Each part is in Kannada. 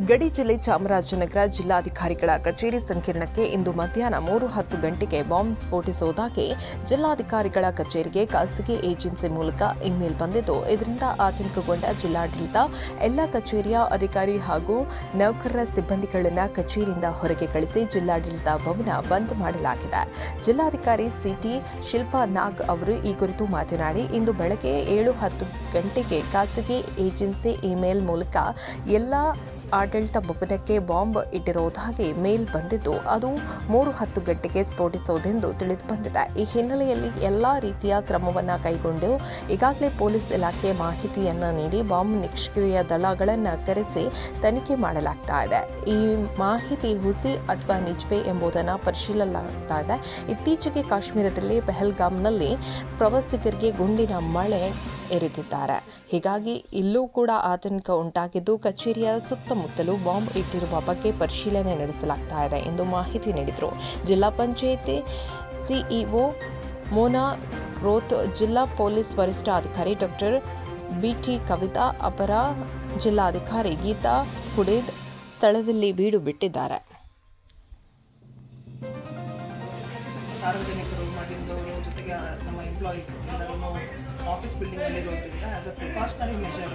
ಗಡಿ ಜಿಲ್ಲೆ ಚಾಮರಾಜನಗರ ಜಿಲ್ಲಾಧಿಕಾರಿಗಳ ಕಚೇರಿ ಸಂಕೀರ್ಣಕ್ಕೆ ಇಂದು ಮಧ್ಯಾಹ್ನ 3:10 ಗಂಟೆಗೆ ಬಾಂಬ್ ಸ್ಫೋಟಿಸುವುದಾಗಿ ಜಿಲ್ಲಾಧಿಕಾರಿಗಳ ಕಚೇರಿಗೆ ಖಾಸಗಿ ಏಜೆನ್ಸಿ ಮೂಲಕ ಇಮೇಲ್ ಬಂದಿದ್ದು, ಇದರಿಂದ ಆತಂಕಗೊಂಡ ಜಿಲ್ಲಾಡಳಿತ ಎಲ್ಲ ಕಚೇರಿಯ ಅಧಿಕಾರಿ ಹಾಗೂ ನೌಕರರ ಸಿಬ್ಬಂದಿಗಳನ್ನು ಕಚೇರಿಯಿಂದ ಹೊರಗೆ ಕಳಿಸಿ ಜಿಲ್ಲಾಡಳಿತ ಭವನ ಬಂದ್ ಮಾಡಲಾಗಿದೆ. ಜಿಲ್ಲಾಧಿಕಾರಿ ಸಿಟಿ ಶಿಲ್ಪಾ ನಾಗ್ ಅವರು ಈ ಕುರಿತು ಮಾತನಾಡಿ, ಇಂದು ಬೆಳಗ್ಗೆ 7:10 ಗಂಟೆಗೆ ಖಾಸಗಿ ಏಜೆನ್ಸಿ ಇಮೇಲ್ ಮೂಲಕ ಎಲ್ಲ ಆಡಳಿತ ಭವನಕ್ಕೆ ಬಾಂಬ್ ಇಟ್ಟಿರುವುದಾಗಿ ಮೇಲ್ ಬಂದಿದ್ದು, ಅದು 3:10 ಗಂಟೆಗೆ ಸ್ಫೋಟಿಸುವುದೆಂದು ತಿಳಿದು ಬಂದಿದೆ. ಈ ಹಿನ್ನೆಲೆಯಲ್ಲಿ ಎಲ್ಲಾ ರೀತಿಯ ಕ್ರಮವನ್ನು ಕೈಗೊಂಡು ಈಗಾಗಲೇ ಪೊಲೀಸ್ ಇಲಾಖೆ ಮಾಹಿತಿಯನ್ನು ನೀಡಿ ಬಾಂಬ್ ನಿಷ್ಕ್ರಿಯ ದಳಗಳನ್ನು ಕರೆಸಿ ತನಿಖೆ ಮಾಡಲಾಗ್ತಾ ಇದೆ. ಈ ಮಾಹಿತಿ ಹುಸಿ ಅಥವಾ ನಿಜವೇ ಎಂಬುದನ್ನು ಪರಿಶೀಲಿಸಲಾಗ್ತಾ ಇದೆ. ಇತ್ತೀಚೆಗೆ ಕಾಶ್ಮೀರದಲ್ಲಿ ಪಹಲ್ಗಾಮ್ನಲ್ಲಿ ಪ್ರವಾಸಿಗರಿಗೆ ಗುಂಡಿನ ಮಳೆ ಎರೆದಿದ್ದಾರೆ. ಹೀಗಾಗಿ ಇಲ್ಲೂ ಕೂಡ ಆತಂಕ ಉಂಟಾಗಿದ್ದು, ಕಚೇರಿಯ ಸುತ್ತಮುತ್ತಲೂ ಬಾಂಬ್ ಇಟ್ಟಿರುವ ಬಗ್ಗೆ ಪರಿಶೀಲನೆ ನಡೆಸಲಾಗ್ತಾ ಇದೆ ಎಂದು ಮಾಹಿತಿ ನೀಡಿದರು. ಜಿಲ್ಲಾ ಪಂಚಾಯಿತಿ ಸಿಇಒ ಮೋನಾ ರೋತ್, ಜಿಲ್ಲಾ ಪೊಲೀಸ್ ವರಿಷ್ಠಾಧಿಕಾರಿ ಡಾಕ್ಟರ್ ಬಿಟಿ ಕವಿತಾ, ಅಪರ ಜಿಲ್ಲಾಧಿಕಾರಿ ಗೀತಾ ಹುಡೇದ್ ಸ್ಥಳದಲ್ಲಿ ಬೀಡು ಬಿಟ್ಟಿದ್ದಾರೆ. ಸಾರ್ವಜನಿಕರು ಮಾಧ್ಯಮದವರು ಜೊತೆಗೆ ನಮ್ಮ ಎಂಪ್ಲಾಯೀಸ್ ಎಲ್ಲರೂ ಆಫೀಸ್ ಬಿಲ್ಡಿಂಗಲ್ಲಿರೋದ್ರಿಂದ as a precautionary measure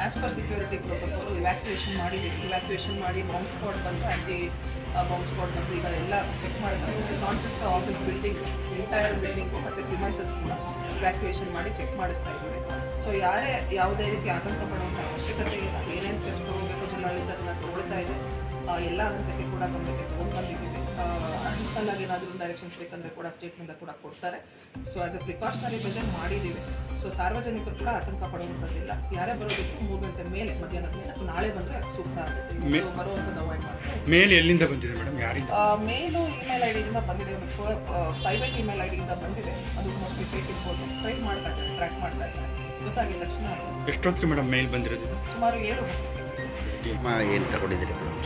as per security protocol evacuation ಮಾಡಿ ಬಾಂಬ್ ಸ್ಕ್ವಾಡ್ ಬಂದು ಬಾಂಬ್ ಸ್ಕ್ವಾಡ್ ಬಂದು ಈಗ ಎಲ್ಲ ಚೆಕ್ ಮಾಡಿದ್ರೆ not just office building, entire building ಮತ್ತು ಪ್ರಿಮೈಸಸ್ ಕೂಡ ಇವ್ಯಾಕ್ಯುಯೇಷನ್ ಮಾಡಿ ಚೆಕ್ ಮಾಡಿಸ್ತಾ ಇದ್ದೀವಿ. ಸೊ ಯಾರೇ ಯಾವುದೇ ರೀತಿ ಆತಂಕ ಪಡುವಂಥ ಅವಶ್ಯಕತೆ ಇಲ್ಲ. ಏನೇನು ಸ್ಟೆಪ್ಸ್ ತೊಗೊಳ್ಬೇಕು ಜಿಲ್ಲಾಡಳಿತ ಅದನ್ನು ತೊಗೊಳ್ತಾ ಇದೆ. ಎಲ್ಲ ಹಂತಕ್ಕೆ ಕೂಡ ಗಮನಕ್ಕೆ ತೊಗೊಂಡು ಬಂದಿದ್ದೀವಿ. ಅಡಿಷ್ನಲ್ ಆಗಿ ಏನಾದರೂ ಡೈರೆಕ್ಷನ್ಸ್ ಬೇಕಂದರೆ ಕೂಡ ಸ್ಟೇಟ್ನಿಂದ ಕೂಡ ಕೊಡ್ತಾರೆ. So as A precautionary measure ಮಾಡಿದ್ದೀವಿ. ಸೊ ಸಾರ್ವಜನಿಕರು ಕೂಡ ಆತಂಕ ಪಡುವಂಥದ್ದಿಲ್ಲ. ಯಾರೇ ಬರೋದಕ್ಕೆ 3 ಗಂಟೆ ಮೇಲೆ ಮಧ್ಯಾಹ್ನದ ಮೇಲೆ ನಾಳೆ ಬಂದರೆ ಸೂಕ್ತ ಆಗುತ್ತೆ. ಬರುವಂಥದ್ದು ಅವಾಯ್ಡ್ ಮಾಡ್ತಾರೆ. ಮೇಲ್ ಎಲ್ಲಿಂದ ಬಂದಿದೆ ಮೇಡಮ್? ಯಾರಿಂದ? ಮೇಲು ಇಮೇಲ್ ಐಡಿಯಿಂದ ಬಂದಿದೆ, ಪ್ರೈವೇಟ್ ಇಮೇಲ್ ಐಡಿಯಿಂದ ಬಂದಿದೆ. ಅದು ಮೋಸ್ಟ್ಲಿ ಫೇಕ್ ಇರ್ಬೋದು. ಟ್ರೇಸ್ ಮಾಡ್ತಾ ಇದ್ದಾರೆ, ಟ್ರ್ಯಾಕ್ ಮಾಡ್ತಾ ಇದ್ದಾರೆ. ಗೊತ್ತಾಗಿದ ತಕ್ಷಣ ಎಷ್ಟೊತ್ತಿಗೆ ಮೇಡಮ್ ಮೇಲ್ ಬಂದಿರೋದು? ಸುಮಾರು 7 ಏನು ತಗೊಂಡಿದ್ದೀರಿ ಮೇಡಮ್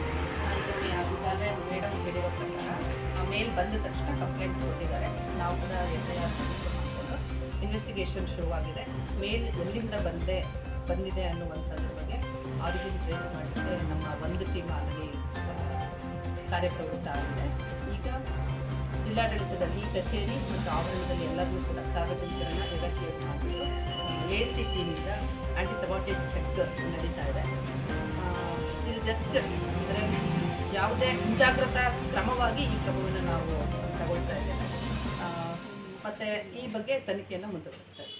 ಹೇಳಿರೋ ಪ್ರಕಾರ ಮೇಲ್ ಬಂದ ತಕ್ಷಣ ಕಂಪ್ಲೇಂಟ್ ಕೊಟ್ಟಿದ್ದಾರೆ. ನಾವು ಕೂಡ FIR ಮಾಡಿಕೊಂಡು ಇನ್ವೆಸ್ಟಿಗೇಷನ್ ಶುರುವಾಗಿದೆ. ಮೇಲ್ ಎಲ್ಲಿಂದ ಬಂದಿದೆ ಅನ್ನುವಂಥದ್ರ ಬಗ್ಗೆ ಆರಿಜಿನ್ ಟ್ರೇಸ್ ಮಾಡಲಿಕ್ಕೆ ನಮ್ಮ ಒಂದು ಟೀಮ್ ಆಲ್ರೆಡಿ ಕಾರ್ಯಪ್ರವೃತ್ತ ಆಗಿದೆ. ಈಗ ಜಿಲ್ಲಾಡಳಿತದಲ್ಲಿ ಈ ಕಚೇರಿ ಮತ್ತು ಆವರಣದಲ್ಲಿ ಎಲ್ಲರಿಗೂ ಕೂಡ ಸಾರ್ವಜನಿಕರನ್ನು ಎವಾಕ್ಯುಯೇಟ್ ಮಾಡಿಬಿಟ್ಟು AC ಟೀಮಿಂದ ಆ್ಯಂಟಿ ಸಬಾರ್ಡಿನೇಟ್ ಚೆಕ್ ನಡೀತಾ ಇದೆ. ಇದು ಜಸ್ಟ್ ಅಂದರೆ ಯಾವುದೇ ಮುಂಜಾಗ್ರತಾ ಕ್ರಮವಾಗಿ ಈ ಕ್ರಮವನ್ನು ನಾವು ತಗೊಳ್ತಾ ಇದ್ದೇವೆ. ಮತ್ತು ಈ ಬಗ್ಗೆ ತನಿಖೆಯನ್ನು ಮುಂದುವರಿಸ್ತಾ ಇದ್ದೇವೆ.